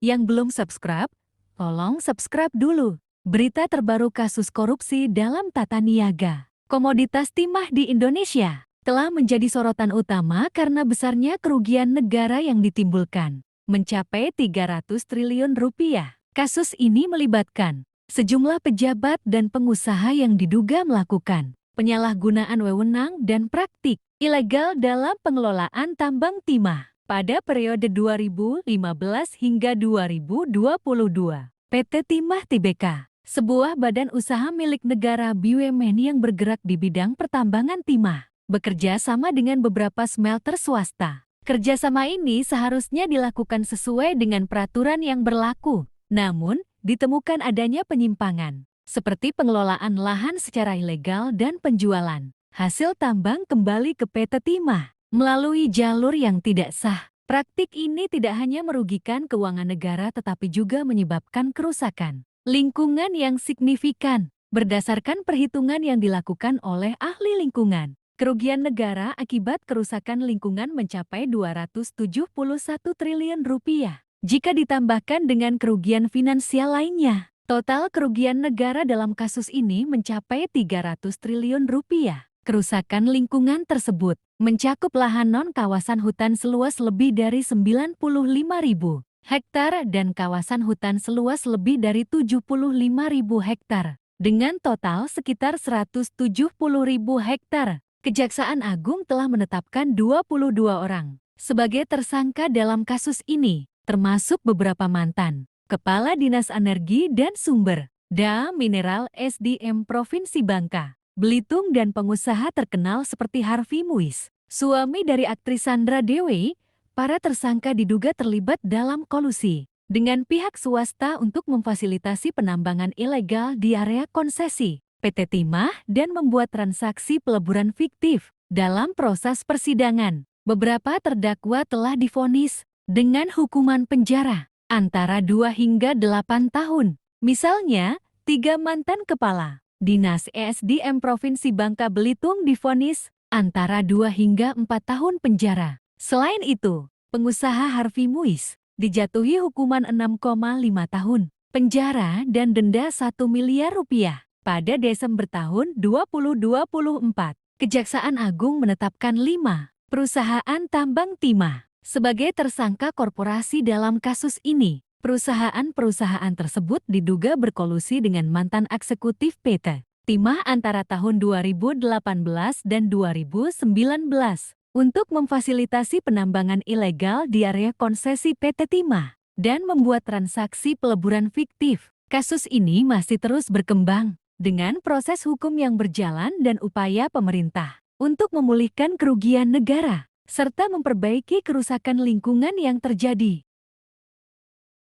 Yang belum subscribe, tolong subscribe dulu. Berita terbaru kasus korupsi dalam tata niaga. Komoditas timah di Indonesia telah menjadi sorotan utama karena besarnya kerugian negara yang ditimbulkan, mencapai 300 triliun rupiah. Kasus ini melibatkan sejumlah pejabat dan pengusaha yang diduga melakukan penyalahgunaan wewenang dan praktik ilegal dalam pengelolaan tambang timah. Pada periode 2015 hingga 2022, PT Timah Tibeka, sebuah badan usaha milik negara BUMN yang bergerak di bidang pertambangan timah, bekerja sama dengan beberapa smelter swasta. Kerjasama ini seharusnya dilakukan sesuai dengan peraturan yang berlaku. Namun, ditemukan adanya penyimpangan, seperti pengelolaan lahan secara ilegal dan penjualan hasil tambang kembali ke PT Timah melalui jalur yang tidak sah. Praktik ini tidak hanya merugikan keuangan negara tetapi juga menyebabkan kerusakan lingkungan yang signifikan. Berdasarkan perhitungan yang dilakukan oleh ahli lingkungan, kerugian negara akibat kerusakan lingkungan mencapai 271 triliun rupiah. Jika ditambahkan dengan kerugian finansial lainnya, total kerugian negara dalam kasus ini mencapai 300 triliun rupiah. Kerusakan lingkungan tersebut mencakup lahan non-kawasan hutan seluas lebih dari 95.000 hektar dan kawasan hutan seluas lebih dari 75.000 hektar, dengan total sekitar 170.000 hektar. Kejaksaan Agung telah menetapkan 22 orang sebagai tersangka dalam kasus ini, termasuk beberapa mantan Kepala Dinas Energi dan Sumber Daya Mineral SDM Provinsi Bangka Belitung dan pengusaha terkenal seperti Harvey Muiz, suami dari aktris Sandra Dewi. Para tersangka diduga terlibat dalam kolusi dengan pihak swasta untuk memfasilitasi penambangan ilegal di area konsesi PT Timah dan membuat transaksi peleburan fiktif. Dalam proses persidangan, beberapa terdakwa telah divonis dengan hukuman penjara antara 2 hingga 8 tahun. Misalnya, 3 mantan kepala Dinas ESDM Provinsi Bangka Belitung divonis antara 2 hingga 4 tahun penjara. Selain itu, pengusaha Harvey Muiz dijatuhi hukuman 6,5 tahun penjara dan denda 1 miliar rupiah. Pada Desember tahun 2024, Kejaksaan Agung menetapkan 5 perusahaan tambang timah sebagai tersangka korporasi dalam kasus ini. Perusahaan-perusahaan tersebut diduga berkolusi dengan mantan eksekutif PT Timah antara tahun 2018 dan 2019 untuk memfasilitasi penambangan ilegal di area konsesi PT Timah dan membuat transaksi peleburan fiktif. Kasus ini masih terus berkembang dengan proses hukum yang berjalan dan upaya pemerintah untuk memulihkan kerugian negara serta memperbaiki kerusakan lingkungan yang terjadi.